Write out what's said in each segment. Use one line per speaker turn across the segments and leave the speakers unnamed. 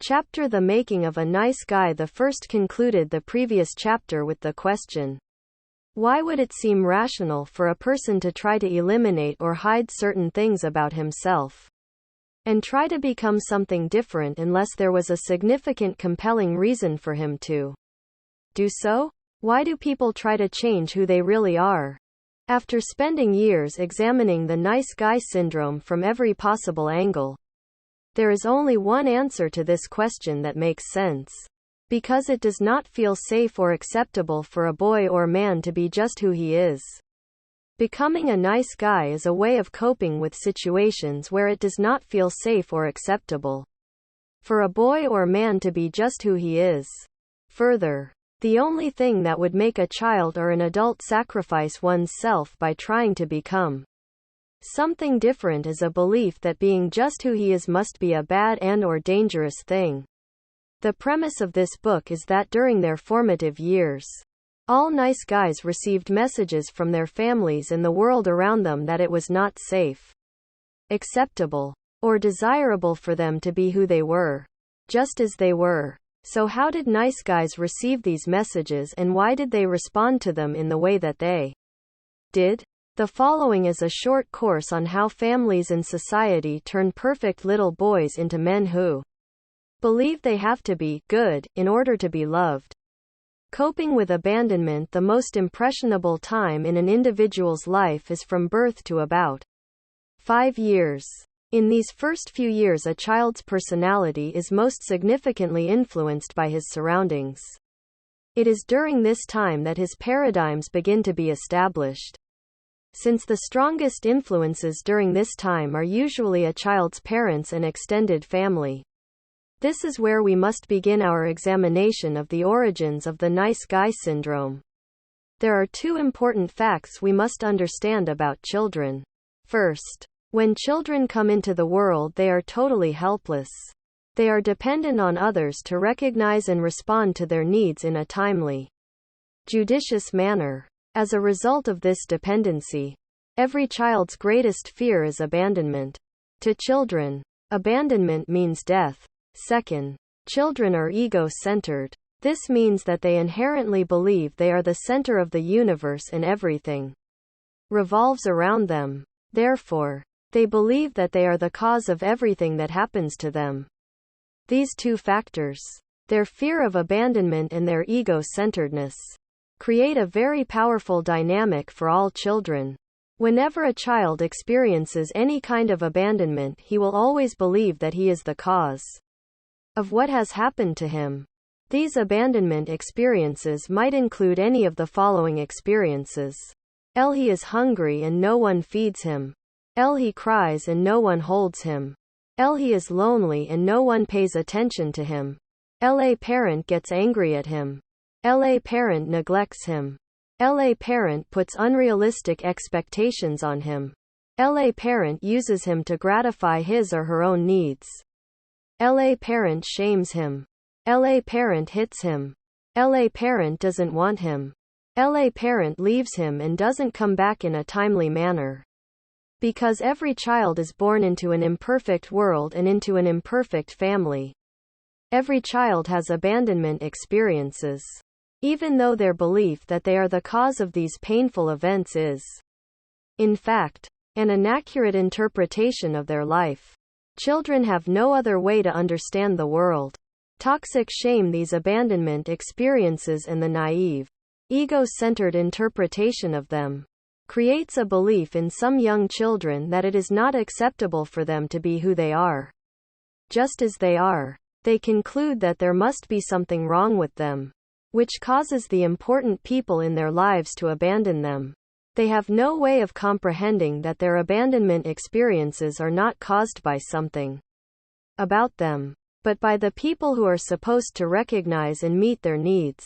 Chapter The Making of a Nice Guy. The first concluded the previous chapter with the question, why would it seem rational for a person to try to eliminate or hide certain things about himself, and try to become something different unless there was a significant compelling reason for him to do so? Why do people try to change who they really are? After spending years examining the nice guy syndrome from every possible angle, there is only one answer to this question that makes sense. Because it does not feel safe or acceptable for a boy or man to be just who he is. Becoming a nice guy is a way of coping with situations where it does not feel safe or acceptable for a boy or man to be just who he is. Further, the only thing that would make a child or an adult sacrifice one's self by trying to become something different is a belief that being just who he is must be a bad and/or dangerous thing. The premise of this book is that during their formative years, all nice guys received messages from their families and the world around them that it was not safe, acceptable, or desirable for them to be who they were, just as they were. So how did nice guys receive these messages, and why did they respond to them in the way that they did? The following is a short course on how families and society turn perfect little boys into men who believe they have to be good in order to be loved. Coping with abandonment. The most impressionable time in an individual's life is from birth to about 5 years. In these first few years, a child's personality is most significantly influenced by his surroundings. It is during this time that his paradigms begin to be established. Since the strongest influences during this time are usually a child's parents and extended family, this is where we must begin our examination of the origins of the nice guy syndrome. There are two important facts we must understand about children. First, when children come into the world, they are totally helpless. They are dependent on others to recognize and respond to their needs in a timely, judicious manner. As a result of this dependency, every child's greatest fear is abandonment. To children, abandonment means death. Second, children are ego-centered. This means that they inherently believe they are the center of the universe and everything revolves around them. Therefore, they believe that they are the cause of everything that happens to them. These two factors, their fear of abandonment and their ego-centeredness, create a very powerful dynamic for all children. Whenever a child experiences any kind of abandonment, he will always believe that he is the cause of what has happened to him. These abandonment experiences might include any of the following experiences. He is hungry and no one feeds him. He cries and no one holds him. He is lonely and no one pays attention to him. A parent gets angry at him. A parent neglects him. A parent puts unrealistic expectations on him. A parent uses him to gratify his or her own needs. A parent shames him. A parent hits him. A parent doesn't want him. A parent leaves him and doesn't come back in a timely manner. Because every child is born into an imperfect world and into an imperfect family, every child has abandonment experiences, even though their belief that they are the cause of these painful events is, in fact, an inaccurate interpretation of their life. Children have no other way to understand the world. Toxic shame. These abandonment experiences and the naive, ego-centered interpretation of them creates a belief in some young children that it is not acceptable for them to be who they are, just as they are. They conclude that there must be something wrong with them, which causes the important people in their lives to abandon them. They have no way of comprehending that their abandonment experiences are not caused by something about them, but by the people who are supposed to recognize and meet their needs.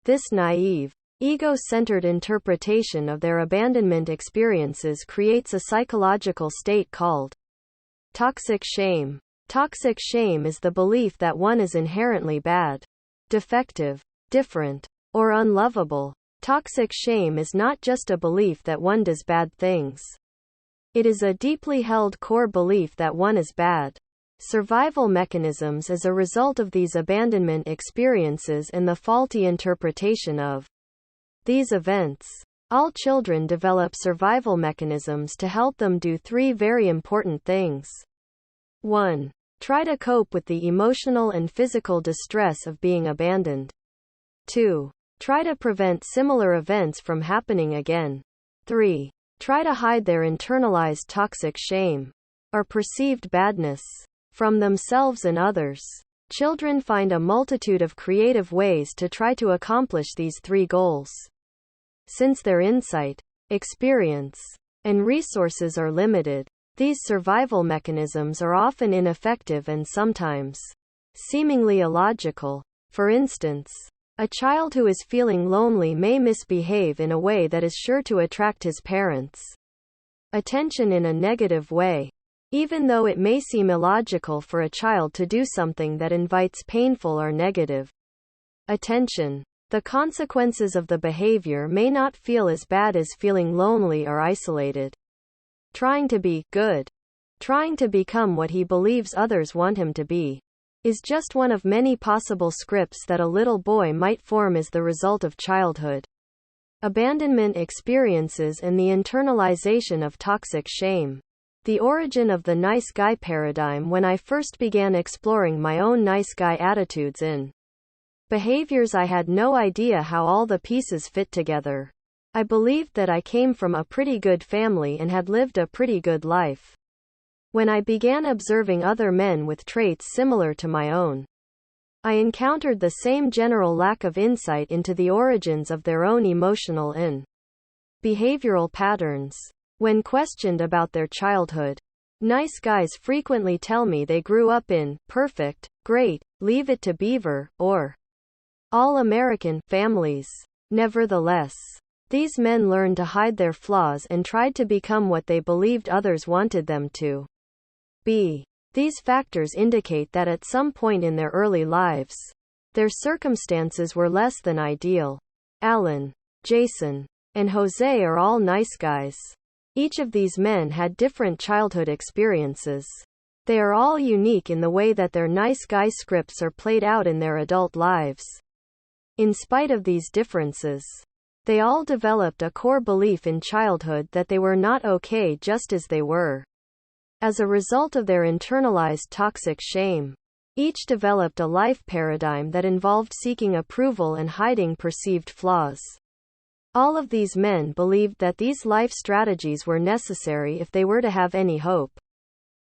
This naive, ego-centered interpretation of their abandonment experiences creates a psychological state called toxic shame. Toxic shame is the belief that one is inherently bad, defective, different, or unlovable. Toxic shame is not just a belief that one does bad things. It is a deeply held core belief that one is bad. survival mechanisms as a result of these abandonment experiences and the faulty interpretation of these events. All children develop survival mechanisms to help them do three very important things. 1. Try to cope with the emotional and physical distress of being abandoned. 2. Try to prevent similar events from happening again. 3. Try to hide their internalized toxic shame or perceived badness from themselves and others. Children find a multitude of creative ways to try to accomplish these three goals. Since their insight, experience, and resources are limited, these survival mechanisms are often ineffective and sometimes seemingly illogical. For instance, a child who is feeling lonely may misbehave in a way that is sure to attract his parents' attention in a negative way. Even though it may seem illogical for a child to do something that invites painful or negative attention, the consequences of the behavior may not feel as bad as feeling lonely or isolated. Trying to be good, trying to become what he believes others want him to be, is just one of many possible scripts that a little boy might form as the result of childhood abandonment experiences and the internalization of toxic shame. The origin of the nice guy paradigm. When I first began exploring my own nice guy attitudes and behaviors, I had no idea how all the pieces fit together. I believed that I came from a pretty good family and had lived a pretty good life. When I began observing other men with traits similar to my own, I encountered the same general lack of insight into the origins of their own emotional and behavioral patterns. When questioned about their childhood, nice guys frequently tell me they grew up in perfect, great, Leave It to Beaver, or all-American families. Nevertheless, these men learned to hide their flaws and tried to become what they believed others wanted them to be. These factors indicate that at some point in their early lives, their circumstances were less than ideal. Alan, Jason, and Jose are all nice guys. Each of these men had different childhood experiences. They are all unique in the way that their nice guy scripts are played out in their adult lives. In spite of these differences, they all developed a core belief in childhood that they were not okay just as they were. As a result of their internalized toxic shame, each developed a life paradigm that involved seeking approval and hiding perceived flaws. All of these men believed that these life strategies were necessary if they were to have any hope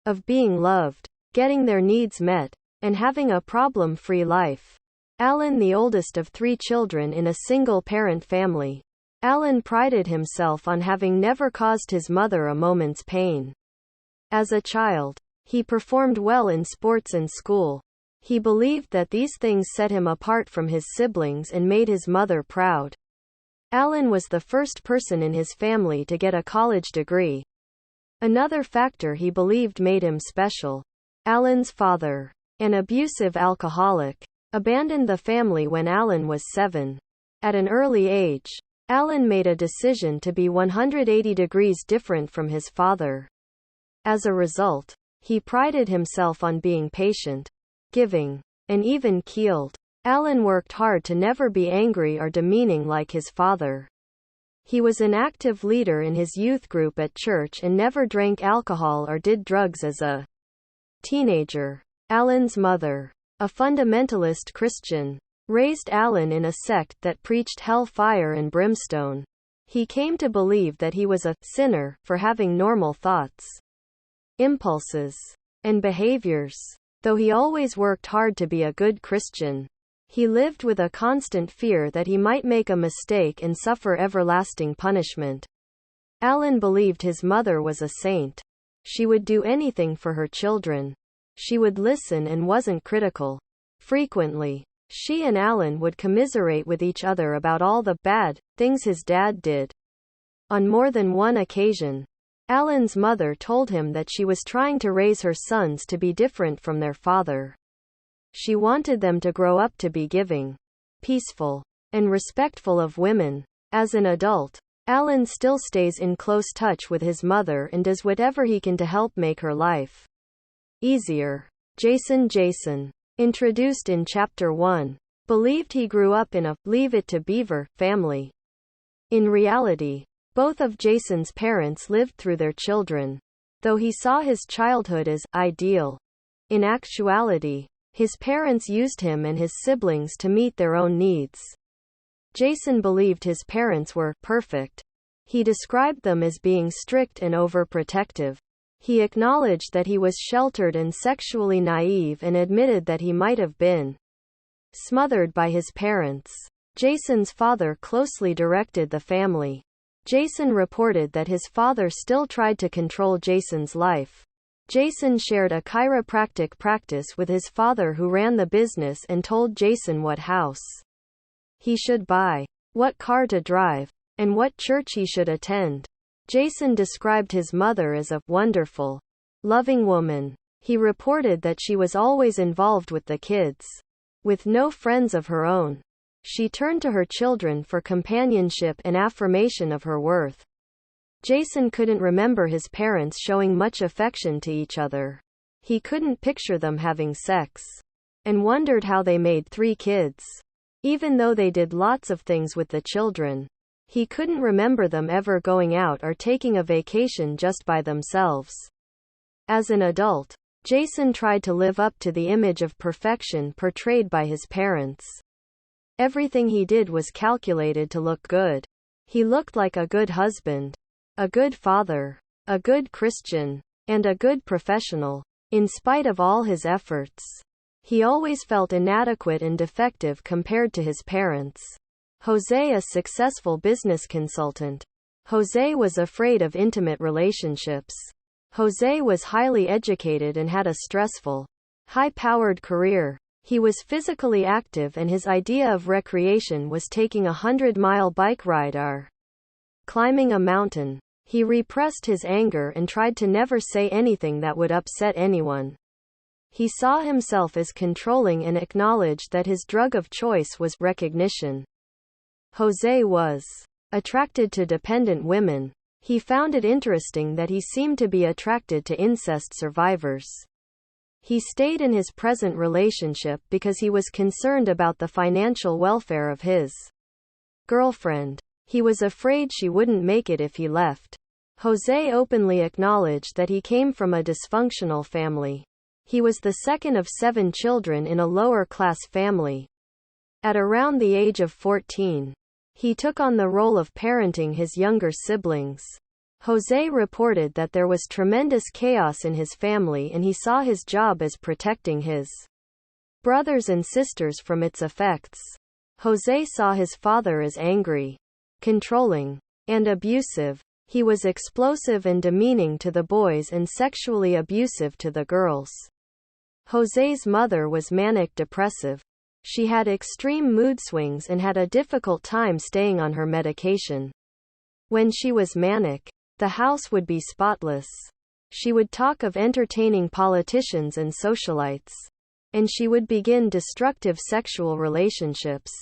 of being loved, getting their needs met, and having a problem-free life. Alan, the oldest of 3 children in a single-parent family. Alan prided himself on having never caused his mother a moment's pain. As a child, he performed well in sports and school. He believed that these things set him apart from his siblings and made his mother proud. Alan was the first person in his family to get a college degree. Another factor he believed made him special. Alan's father, an abusive alcoholic, abandoned the family when Alan was 7. At an early age, Alan made a decision to be 180 degrees different from his father. As a result, he prided himself on being patient, giving, and even-keeled. Alan worked hard to never be angry or demeaning like his father. He was an active leader in his youth group at church and never drank alcohol or did drugs as a teenager. Alan's mother, a fundamentalist Christian, raised Alan in a sect that preached hellfire and brimstone. He came to believe that he was a sinner for having normal thoughts, impulses, and behaviors. Though he always worked hard to be a good Christian, he lived with a constant fear that he might make a mistake and suffer everlasting punishment. Alan believed his mother was a saint. She would do anything for her children. She would listen and wasn't critical. Frequently, she and Alan would commiserate with each other about all the bad things his dad did. On more than one occasion, Alan's mother told him that she was trying to raise her sons to be different from their father. She wanted them to grow up to be giving, peaceful, and respectful of women. As an adult, Alan still stays in close touch with his mother and does whatever he can to help make her life easier. Jason, introduced in Chapter 1, believed he grew up in a Leave It to Beaver family. In reality, both of Jason's parents lived through their children, though he saw his childhood as ideal. In actuality, his parents used him and his siblings to meet their own needs. Jason believed his parents were perfect. He described them as being strict and overprotective. He acknowledged that he was sheltered and sexually naive and admitted that he might have been smothered by his parents. Jason's father closely directed the family. Jason reported that his father still tried to control Jason's life. Jason shared a chiropractic practice with his father, who ran the business, and told Jason what house he should buy, what car to drive, and what church he should attend. Jason described his mother as a wonderful, loving woman. He reported that she was always involved with the kids. With no friends of her own, she turned to her children for companionship and affirmation of her worth. Jason couldn't remember his parents showing much affection to each other. He couldn't picture them having sex, and wondered how they made 3 kids. Even though they did lots of things with the children, he couldn't remember them ever going out or taking a vacation just by themselves. As an adult, Jason tried to live up to the image of perfection portrayed by his parents. Everything he did was calculated to look good. He looked like a good husband, a good father, a good Christian, and a good professional. In spite of all his efforts, he always felt inadequate and defective compared to his parents. Jose, a successful business consultant. Jose was afraid of intimate relationships. Jose was highly educated and had a stressful, high-powered career. He was physically active, and his idea of recreation was taking a 100-mile bike ride or climbing a mountain. He repressed his anger and tried to never say anything that would upset anyone. He saw himself as controlling and acknowledged that his drug of choice was recognition. Jose was attracted to dependent women. He found it interesting that he seemed to be attracted to incest survivors. He stayed in his present relationship because he was concerned about the financial welfare of his girlfriend. He was afraid she wouldn't make it if he left. Jose openly acknowledged that he came from a dysfunctional family. He was the second of 7 children in a lower-class family. At around the age of 14, he took on the role of parenting his younger siblings. Jose reported that there was tremendous chaos in his family, and he saw his job as protecting his brothers and sisters from its effects. Jose saw his father as angry, controlling, and abusive. He was explosive and demeaning to the boys and sexually abusive to the girls. Jose's mother was manic-depressive. She had extreme mood swings and had a difficult time staying on her medication. When she was manic, the house would be spotless. She would talk of entertaining politicians and socialites, and she would begin destructive sexual relationships.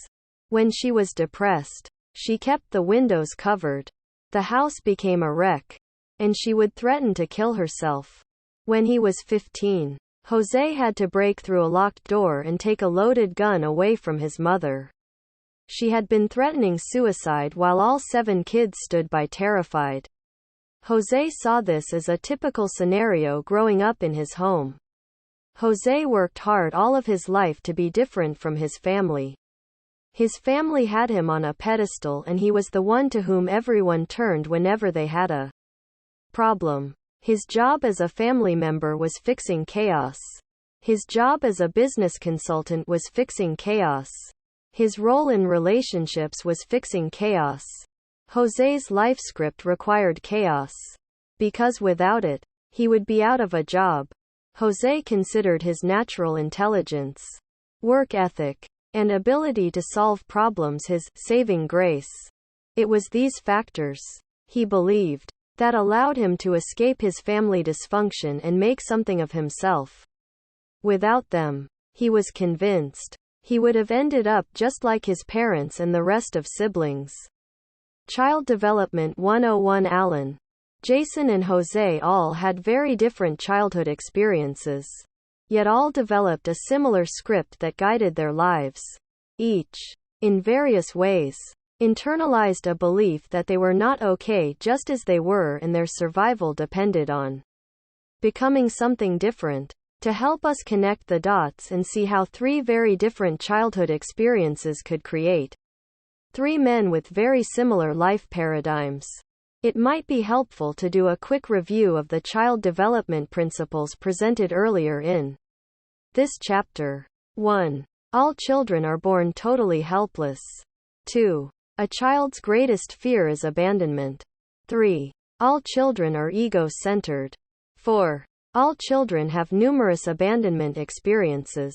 When she was depressed, she kept the windows covered. The house became a wreck, and she would threaten to kill herself. When he was 15, Jose had to break through a locked door and take a loaded gun away from his mother. She had been threatening suicide while all 7 kids stood by terrified. Jose saw this as a typical scenario growing up in his home. Jose worked hard all of his life to be different from his family. His family had him on a pedestal, and he was the one to whom everyone turned whenever they had a problem. His job as a family member was fixing chaos. His job as a business consultant was fixing chaos. His role in relationships was fixing chaos. Jose's life script required chaos, because without it, he would be out of a job. Jose considered his natural intelligence, work ethic, and ability to solve problems his saving grace. It was these factors, he believed, that allowed him to escape his family dysfunction and make something of himself. Without them, he was convinced, he would have ended up just like his parents and the rest of siblings. Child Development 101 Alan, Jason and Jose all had very different childhood experiences. yet all developed a similar script that guided their lives. Each, in various ways, internalized a belief that they were not okay just as they were and their survival depended on becoming something different. To help us connect the dots and see how three very different childhood experiences could create three men with very similar life paradigms, it might be helpful to do a quick review of the child development principles presented earlier in this chapter. 1. All children are born totally helpless. 2. A child's greatest fear is abandonment. 3. All children are ego-centered. 4. All children have numerous abandonment experiences.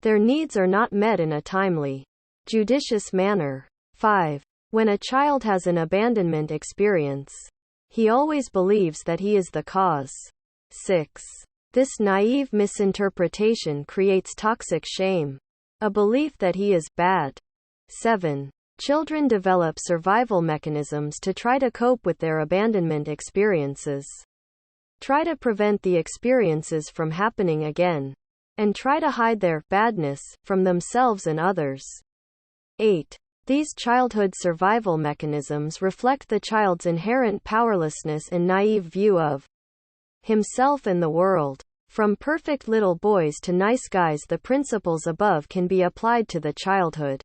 Their needs are not met in a timely, judicious manner. 5. When a child has an abandonment experience, he always believes that he is the cause. 6. This naive misinterpretation creates toxic shame, a belief that he is bad. 7. Children develop survival mechanisms to try to cope with their abandonment experiences. Try to prevent the experiences from happening again, and try to hide their badness from themselves and others. 8. These childhood survival mechanisms reflect the child's inherent powerlessness and naive view of himself and the world. From perfect little boys to nice guys, the principles above can be applied to the childhood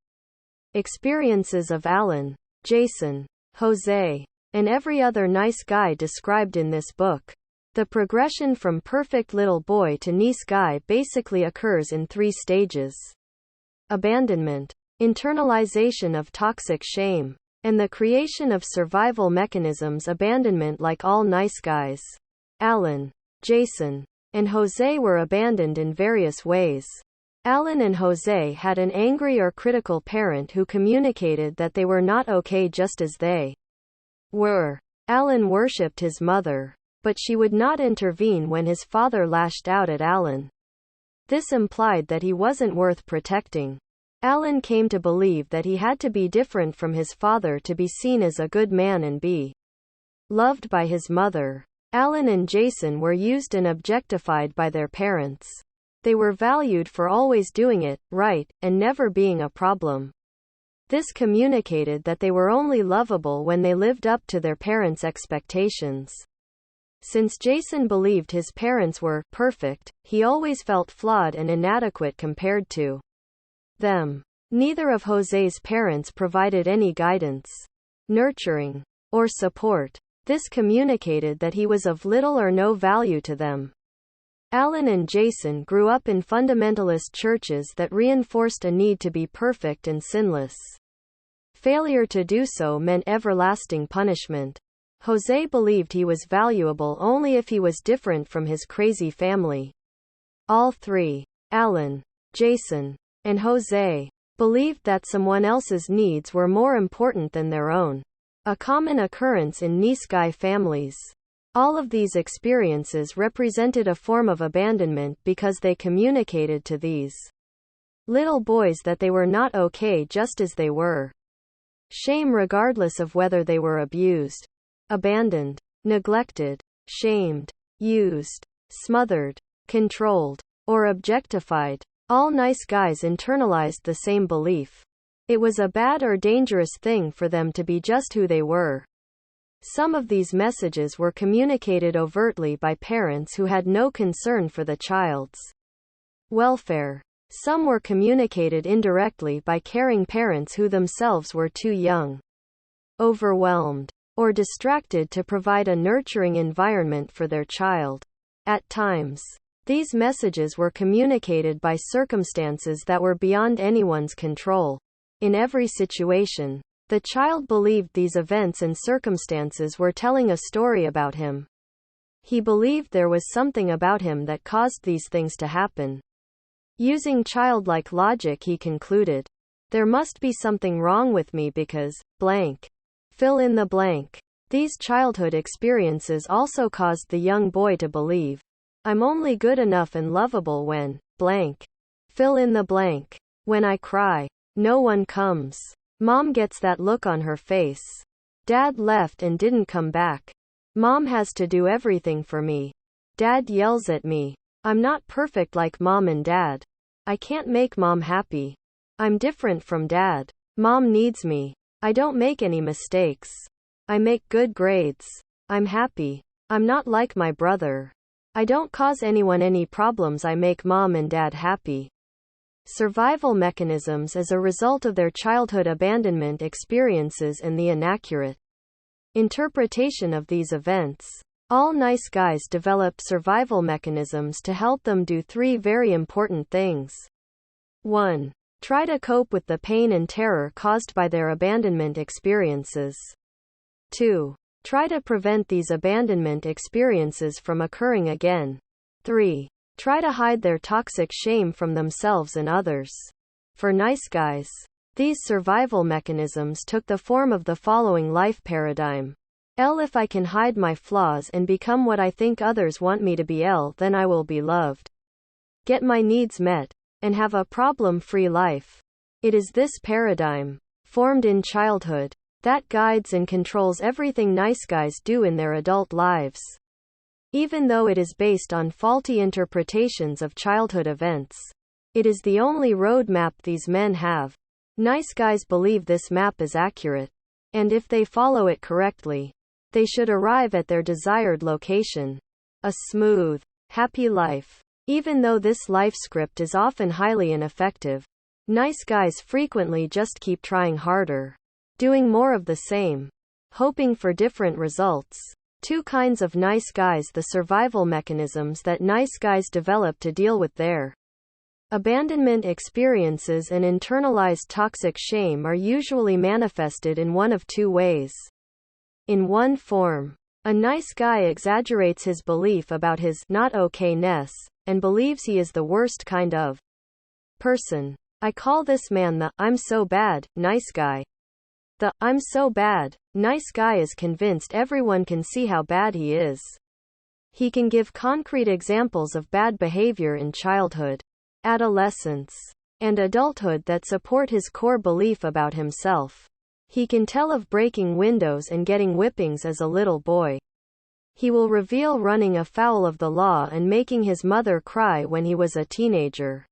experiences of Alan, Jason, Jose, and every other nice guy described in this book. The progression from perfect little boy to nice guy basically occurs in 3 stages: abandonment, internalization of toxic shame, and the creation of survival mechanisms. Abandonment. Like all nice guys, Alan, Jason, and Jose were abandoned in various ways. Alan and Jose had an angry or critical parent who communicated that they were not okay just as they were. Alan worshipped his mother, but she would not intervene when his father lashed out at Alan. This implied that he wasn't worth protecting. Alan came to believe that he had to be different from his father to be seen as a good man and be loved by his mother. Alan and Jason were used and objectified by their parents. They were valued for always doing it right and never being a problem. This communicated that they were only lovable when they lived up to their parents' expectations. Since Jason believed his parents were perfect, he always felt flawed and inadequate compared to them. Neither of Jose's parents provided any guidance, nurturing, or support. This communicated that he was of little or no value to them. Alan and Jason grew up in fundamentalist churches that reinforced a need to be perfect and sinless. Failure to do so meant everlasting punishment. Jose believed he was valuable only if he was different from his crazy family. All three, Alan, Jason, and Jose, believed that someone else's needs were more important than their own, a common occurrence in nice guy families. All of these experiences represented a form of abandonment because they communicated to these little boys that they were not okay just as they were. Shame regardless of whether they were abused, abandoned, neglected, shamed, used, smothered, controlled, or objectified. All nice guys internalized the same belief. It was a bad or dangerous thing for them to be just who they were. Some of these messages were communicated overtly by parents who had no concern for the child's welfare. Some were communicated indirectly by caring parents who themselves were too young, overwhelmed, or distracted to provide a nurturing environment for their child. At times, these messages were communicated by circumstances that were beyond anyone's control. In every situation, the child believed these events and circumstances were telling a story about him. He believed there was something about him that caused these things to happen. Using childlike logic, he concluded, "There must be something wrong with me because, blank. Fill in the blank." These childhood experiences also caused the young boy to believe, "I'm only good enough and lovable when, blank. Fill in the blank. When I cry, no one comes. Mom gets that look on her face. Dad left and didn't come back. Mom has to do everything for me. Dad yells at me. I'm not perfect like mom and dad. I can't make mom happy. I'm different from dad. Mom needs me. I don't make any mistakes. I make good grades. I'm happy. I'm not like my brother. I don't cause anyone any problems. I make mom and dad happy. Survival mechanisms as a result of their childhood abandonment experiences and the inaccurate interpretation of these events. All nice guys develop survival mechanisms to help them do three very important things. 1. Try to cope with the pain and terror caused by their abandonment experiences. 2. Try to prevent these abandonment experiences from occurring again. 3. Try to hide their toxic shame from themselves and others. For nice guys, these survival mechanisms took the form of the following life paradigm. If I can hide my flaws and become what I think others want me to be, then I will be loved, get my needs met, and have a problem-free life. It is this paradigm, formed in childhood, that guides and controls everything nice guys do in their adult lives. Even though it is based on faulty interpretations of childhood events, it is the only roadmap these men have. Nice guys believe this map is accurate, and if they follow it correctly, they should arrive at their desired location. A smooth, happy life. Even though this life script is often highly ineffective, nice guys frequently just keep trying harder, doing more of the same, hoping for different results. Two kinds of nice guys. The survival mechanisms that nice guys develop to deal with their abandonment experiences and internalized toxic shame are usually manifested in one of two ways. In one form, a nice guy exaggerates his belief about his not okayness and believes he is the worst kind of person. I call this man the I'm so bad nice guy. The I'm so bad nice guy is convinced everyone can see how bad he is. He can give concrete examples of bad behavior in childhood, adolescence, and adulthood that support his core belief about himself. He can tell of breaking windows and getting whippings as a little boy. He will reveal running afoul of the law and making his mother cry when he was a teenager.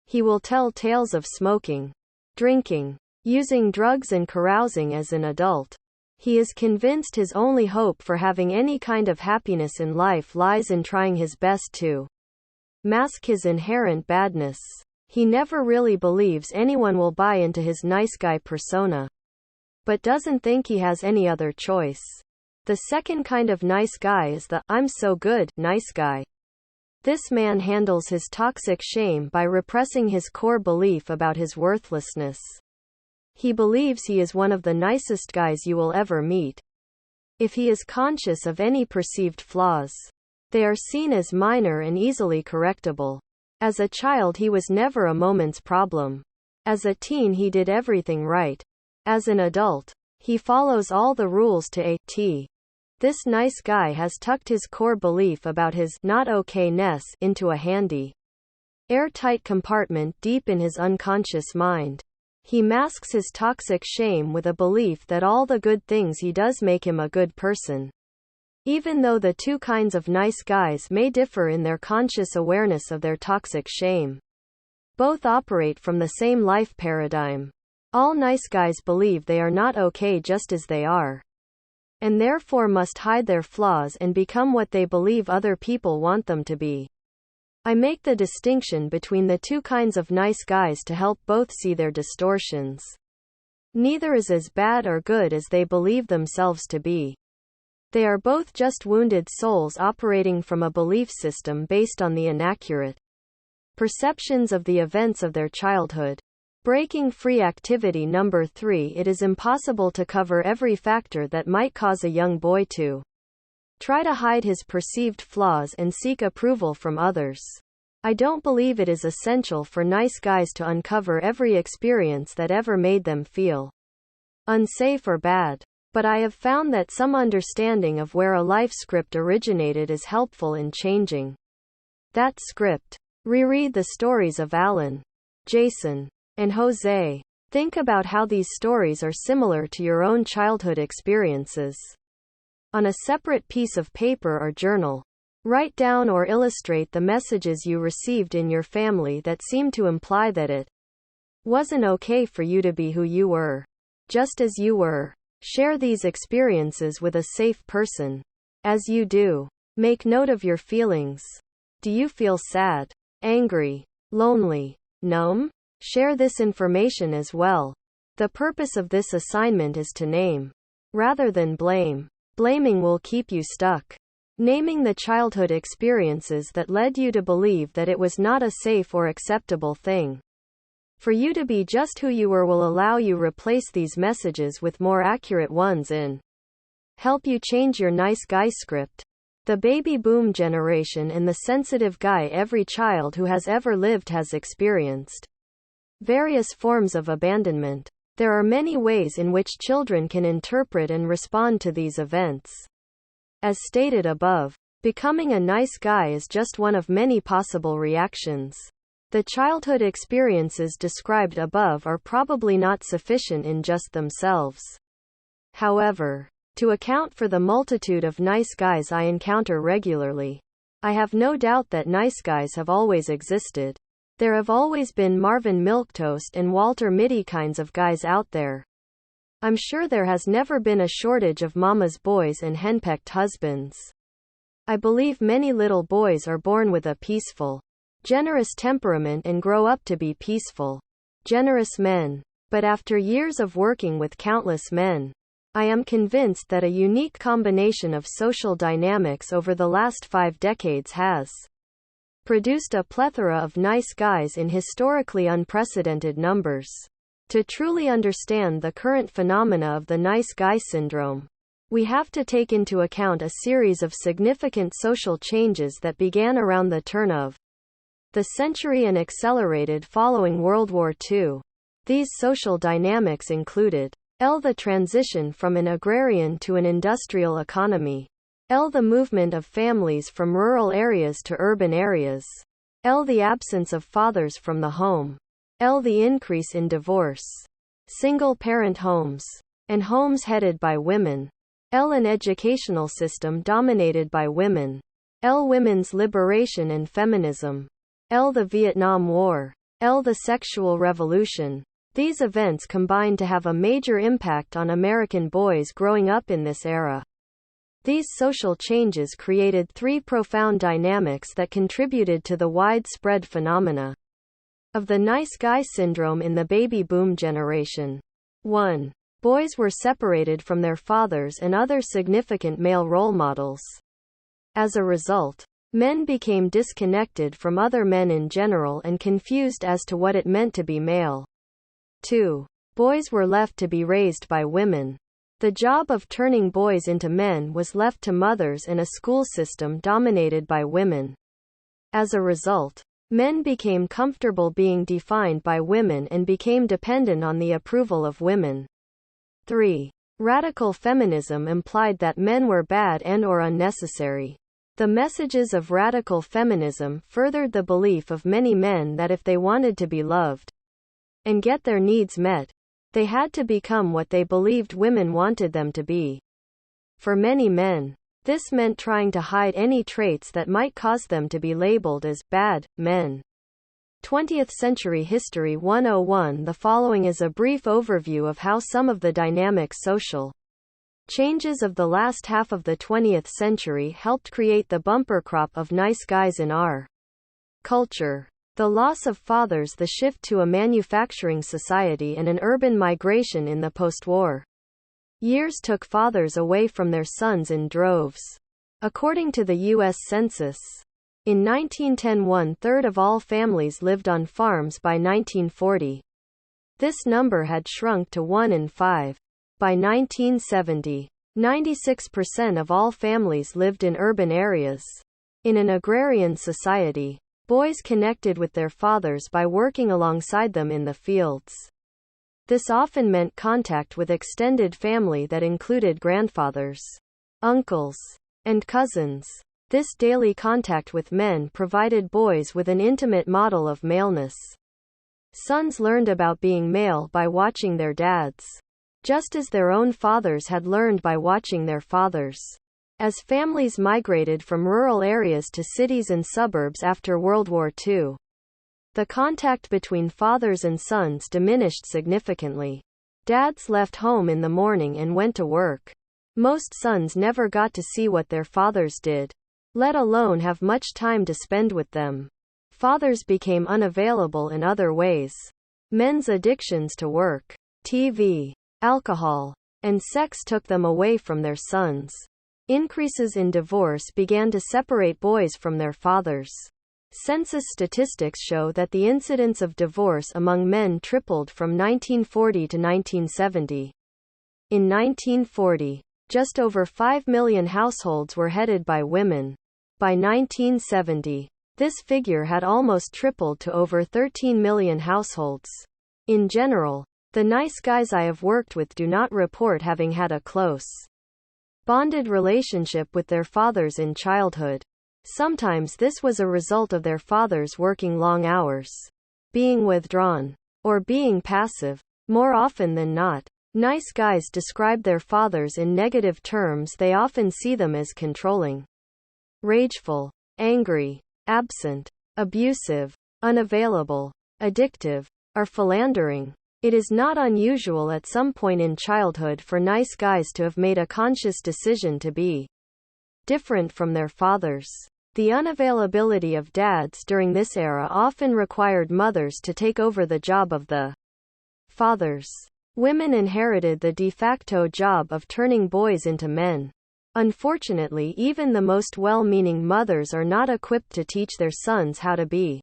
He will tell tales of smoking, drinking, using drugs and carousing as an adult. He is convinced his only hope for having any kind of happiness in life lies in trying his best to mask his inherent badness. He never really believes anyone will buy into his nice guy persona, but doesn't think he has any other choice. The second kind of nice guy is the I'm so good nice guy. This man handles his toxic shame by repressing his core belief about his worthlessness. He believes he is one of the nicest guys you will ever meet. If he is conscious of any perceived flaws, they are seen as minor and easily correctable. As a child, he was never a moment's problem. As a teen, he did everything right. As an adult, he follows all the rules to a T. This nice guy has tucked his core belief about his not okayness into a handy, airtight compartment deep in his unconscious mind. He masks his toxic shame with a belief that all the good things he does make him a good person. Even though the two kinds of nice guys may differ in their conscious awareness of their toxic shame, both operate from the same life paradigm. All nice guys believe they are not okay just as they are, and therefore must hide their flaws and become what they believe other people want them to be. I make the distinction between the two kinds of nice guys to help both see their distortions. Neither is as bad or good as they believe themselves to be. They are both just wounded souls operating from a belief system based on the inaccurate perceptions of the events of their childhood. Breaking free. Activity number 3. It is impossible to cover every factor that might cause a young boy to try to hide his perceived flaws and seek approval from others. I don't believe it is essential for nice guys to uncover every experience that ever made them feel unsafe or bad. But I have found that some understanding of where a life script originated is helpful in changing that script. Reread the stories of Alan, Jason, and Jose. Think about how these stories are similar to your own childhood experiences. On a separate piece of paper or journal, Write down or illustrate the messages you received in your family that seem to imply that it wasn't okay for you to be who you were, just as you were. Share these experiences with a safe person. As you do, make note of your feelings. Do you feel sad, angry, lonely, numb? Share this information as well. The purpose of this assignment is to name, rather than blame. Blaming will keep you stuck. Naming the childhood experiences that led you to believe that it was not a safe or acceptable thing for you to be just who you were will allow you replace these messages with more accurate ones and help you change your nice guy script. The baby boom generation and the sensitive guy every child who has ever lived has experienced various forms of abandonment. There are many ways in which children can interpret and respond to these events. As stated above, becoming a nice guy is just one of many possible reactions. The childhood experiences described above are probably not sufficient in just themselves. However, to account for the multitude of nice guys I encounter regularly, I have no doubt that nice guys have always existed. There have always been Marvin Milquetoast and Walter Mitty kinds of guys out there. I'm sure there has never been a shortage of mama's boys and henpecked husbands. I believe many little boys are born with a peaceful, generous temperament and grow up to be peaceful, generous men. But after years of working with countless men, I am convinced that a unique combination of social dynamics over the last 5 decades has produced a plethora of nice guys in historically unprecedented numbers. To truly understand the current phenomena of the nice guy syndrome, we have to take into account a series of significant social changes that began around the turn of the century and accelerated following World War II. These social dynamics included the transition from an agrarian to an industrial economy, the movement of families from rural areas to urban areas, the absence of fathers from the home, the increase in divorce, single-parent homes, and homes headed by women, an educational system dominated by women, women's liberation and feminism, the Vietnam War, the sexual revolution. These events combined to have a major impact on American boys growing up in this era. These social changes created 3 profound dynamics that contributed to the widespread phenomena of the nice guy syndrome in the baby boom generation. 1. Boys were separated from their fathers and other significant male role models. As a result, men became disconnected from other men in general and confused as to what it meant to be male. 2. Boys were left to be raised by women. The job of turning boys into men was left to mothers and a school system dominated by women. As a result, men became comfortable being defined by women and became dependent on the approval of women. 3. Radical feminism implied that men were bad and/or unnecessary. The messages of radical feminism furthered the belief of many men that if they wanted to be loved and get their needs met, they had to become what they believed women wanted them to be. For many men, this meant trying to hide any traits that might cause them to be labeled as bad men. 20th Century History 101. The following is a brief overview of how some of the dynamic social changes of the last half of the 20th century helped create the bumper crop of nice guys in our culture. The loss of fathers, the shift to a manufacturing society, and an urban migration in the post-war years took fathers away from their sons in droves. According to the U.S. Census, in 1910 1/3 of all families lived on farms by 1940. This number had shrunk to 1 in 5. By 1970, 96% of all families lived in urban areas. In an agrarian society, boys connected with their fathers by working alongside them in the fields. This often meant contact with extended family that included grandfathers, uncles, and cousins. This daily contact with men provided boys with an intimate model of maleness. Sons learned about being male by watching their dads, just as their own fathers had learned by watching their fathers. as families migrated from rural areas to cities and suburbs after World War II. The contact between fathers and sons diminished significantly. Dads left home in the morning and went to work. Most sons never got to see what their fathers did, let alone have much time to spend with them. Fathers became unavailable in other ways. Men's addictions to work, TV, alcohol, and sex took them away from their sons. Increases in divorce began to separate boys from their fathers. Census statistics show that the incidence of divorce among men tripled from 1940 to 1970. In 1940, just over 5 million households were headed by women. By 1970, this figure had almost tripled to over 13 million households. In general, the nice guys I have worked with do not report having had a close, bonded relationship with their fathers in childhood. Sometimes this was a result of their fathers working long hours, being withdrawn, or being passive. More often than not, nice guys describe their fathers in negative terms. They often see them as controlling, rageful, angry, absent, abusive, unavailable, addictive, or philandering. It is not unusual at some point in childhood for nice guys to have made a conscious decision to be different from their fathers. The unavailability of dads during this era often required mothers to take over the job of the fathers. Women inherited the de facto job of turning boys into men. Unfortunately, even the most well-meaning mothers are not equipped to teach their sons how to be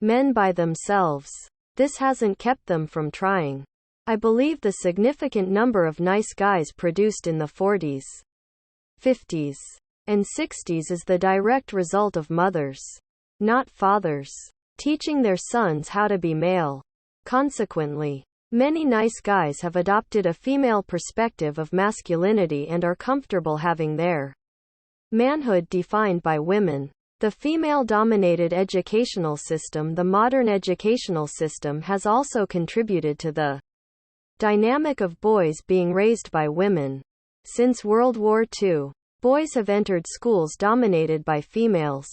men by themselves. This hasn't kept them from trying. I believe the significant number of nice guys produced in the 40s, 50s, and 60s is the direct result of mothers, not fathers, teaching their sons how to be male. Consequently, many nice guys have adopted a female perspective of masculinity and are comfortable having their manhood defined by women. The female-dominated educational system, the modern educational system, has also contributed to the dynamic of boys being raised by women. Since World War II, boys have entered schools dominated by females.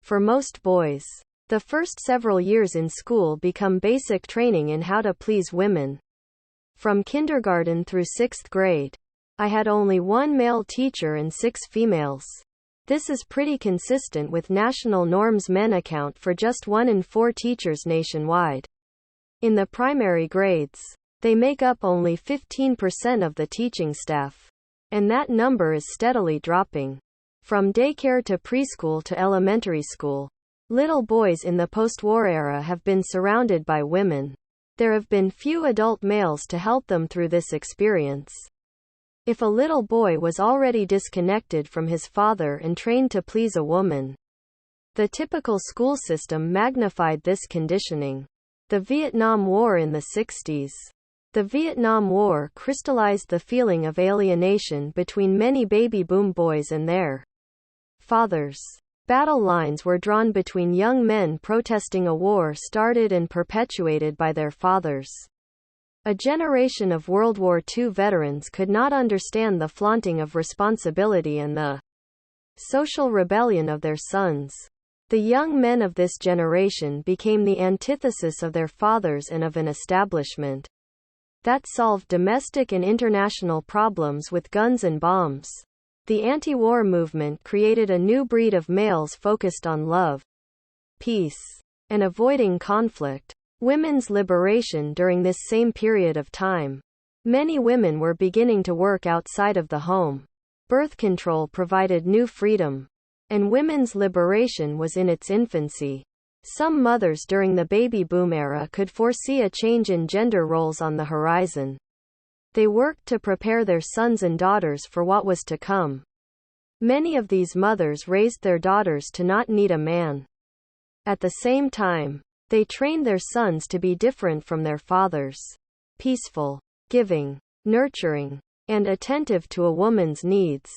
For most boys, the first several years in school become basic training in how to please women. From kindergarten through 6th grade, I had only one male teacher and 6 females. This is pretty consistent with national norms. Men account for just 1 in 4 teachers nationwide. In the primary grades, they make up only 15% of the teaching staff. And that number is steadily dropping. From daycare to preschool to elementary school, little boys in the post-war era have been surrounded by women. There have been few adult males to help them through this experience. If a little boy was already disconnected from his father and trained to please a woman, the typical school system magnified this conditioning. The Vietnam War in the 60s. The Vietnam War crystallized the feeling of alienation between many baby boom boys and their fathers. Battle lines were drawn between young men protesting a war started and perpetuated by their fathers. A generation of World War II veterans could not understand the flaunting of responsibility and the social rebellion of their sons. The young men of this generation became the antithesis of their fathers and of an establishment that solved domestic and international problems with guns and bombs. The anti-war movement created a new breed of males focused on love, peace, and avoiding conflict. Women's liberation during this same period of time. Many women were beginning to work outside of the home. Birth control provided new freedom, and women's liberation was in its infancy. Some mothers during the baby boom era could foresee a change in gender roles on the horizon. They worked to prepare their sons and daughters for what was to come. Many of these mothers raised their daughters to not need a man. At the same time, they trained their sons to be different from their fathers. Peaceful, giving, nurturing, and attentive to a woman's needs.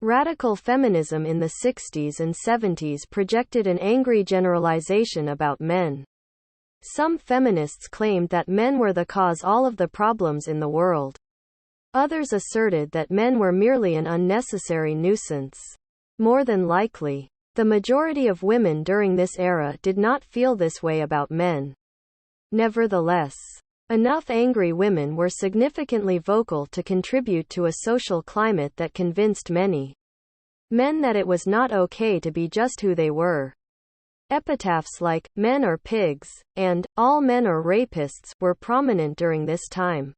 Radical feminism in the 60s and 70s projected an angry generalization about men. Some feminists claimed that men were the cause all of the problems in the world. Others asserted that men were merely an unnecessary nuisance. More than likely, the majority of women during this era did not feel this way about men. Nevertheless, enough angry women were significantly vocal to contribute to a social climate that convinced many men that it was not okay to be just who they were. Epitaphs like, "Men are pigs," and, "All men are rapists," were prominent during this time.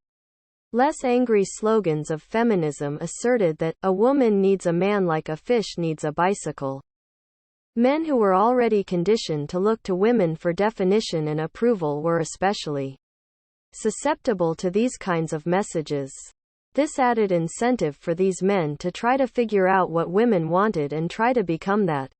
Less angry slogans of feminism asserted that, "A woman needs a man like a fish needs a bicycle." Men who were already conditioned to look to women for definition and approval were especially susceptible to these kinds of messages. This added incentive for these men to try to figure out what women wanted and try to become that.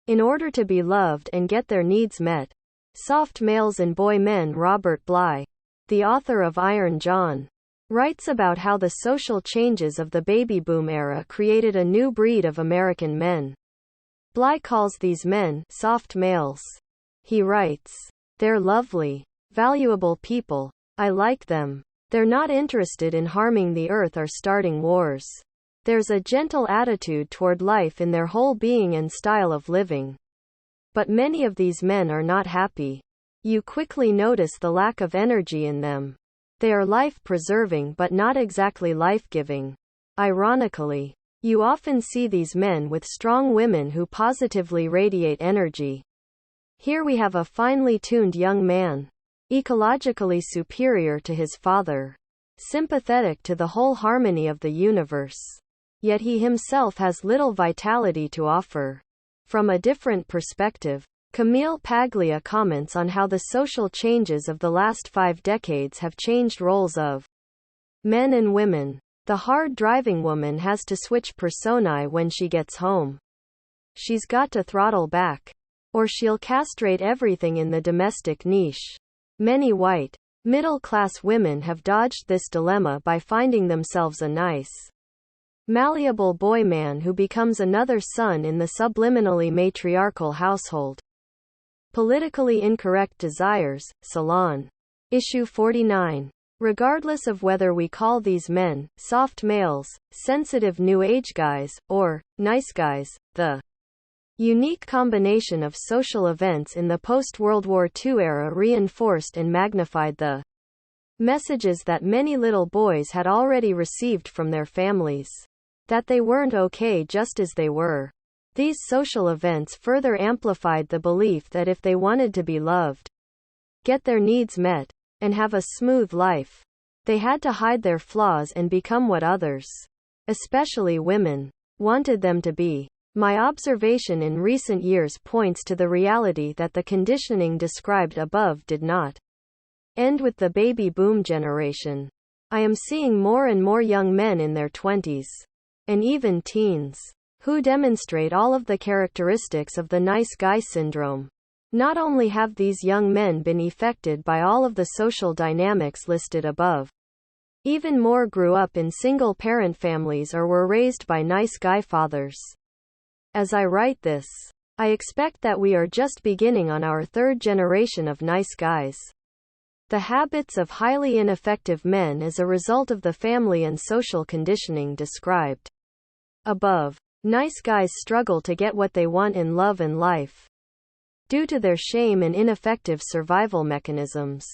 In order to be loved and get their needs met. Soft Males and Boy Men. Robert Bly, the author of Iron John, writes about how the social changes of the baby boom era created a new breed of American men. Bly calls these men soft males. He writes, "They're lovely, valuable people. I like them. They're not interested in harming the earth or starting wars. There's a gentle attitude toward life in their whole being and style of living." But many of these men are not happy. You quickly notice the lack of energy in them. They are life-preserving but not exactly life-giving. Ironically, you often see these men with strong women who positively radiate energy. Here we have a finely tuned young man, ecologically superior to his father, sympathetic to the whole harmony of the universe. Yet he himself has little vitality to offer. From a different perspective, Camille Paglia comments on how the social changes of the last 5 decades have changed roles of men and women. The hard-driving woman has to switch personae when she gets home. She's got to throttle back, or she'll castrate everything in the domestic niche. Many white, middle-class women have dodged this dilemma by finding themselves a nice, malleable boy man who becomes another son in the subliminally matriarchal household. Politically Incorrect Desires, Salon. Issue 49. Regardless of whether we call these men soft males, sensitive new age guys, or nice guys, the unique combination of social events in the post-World War II era reinforced and magnified the messages that many little boys had already received from their families, that they weren't okay just as they were. These social events further amplified the belief that if they wanted to be loved, get their needs met, and have a smooth life, they had to hide their flaws and become what others, especially women, wanted them to be. My observation in recent years points to the reality that the conditioning described above did not end with the baby boom generation. I am seeing more and more young men in their 20s, and even teens, who demonstrate all of the characteristics of the nice guy syndrome. Not only have these young men been affected by all of the social dynamics listed above, even more grew up in single-parent families or were raised by nice guy fathers. As I write this, I expect that we are just beginning on our 3rd generation of nice guys. The habits of highly ineffective men as a result of the family and social conditioning described above. Nice guys struggle to get what they want in love and life, due to their shame and ineffective survival mechanisms.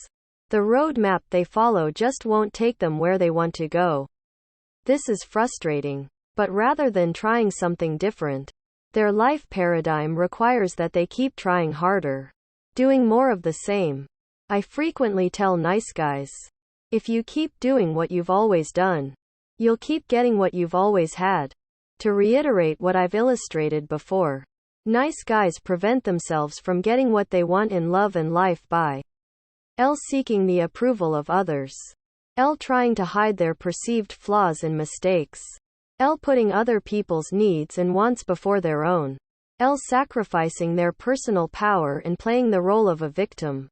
The roadmap they follow just won't take them where they want to go. This is frustrating. But rather than trying something different, their life paradigm requires that they keep trying harder, doing more of the same. I frequently tell nice guys, if you keep doing what you've always done, you'll keep getting what you've always had. To reiterate what I've illustrated before, nice guys prevent themselves from getting what they want in love and life by L. seeking the approval of others, L. trying to hide their perceived flaws and mistakes, L. putting other people's needs and wants before their own, L. sacrificing their personal power and playing the role of a victim,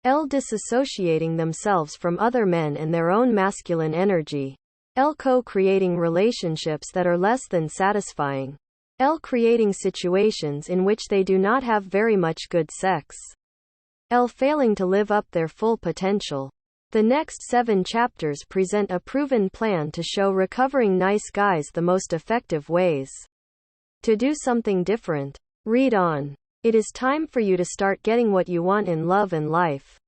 L. disassociating themselves from other men and their own masculine energy, L. co-creating relationships that are less than satisfying, L. creating situations in which they do not have very much good sex, L. failing to live up their full potential. The next 7 chapters present a proven plan to show recovering nice guys the most effective ways to do something different. Read on. It is time for you to start getting what you want in love and life.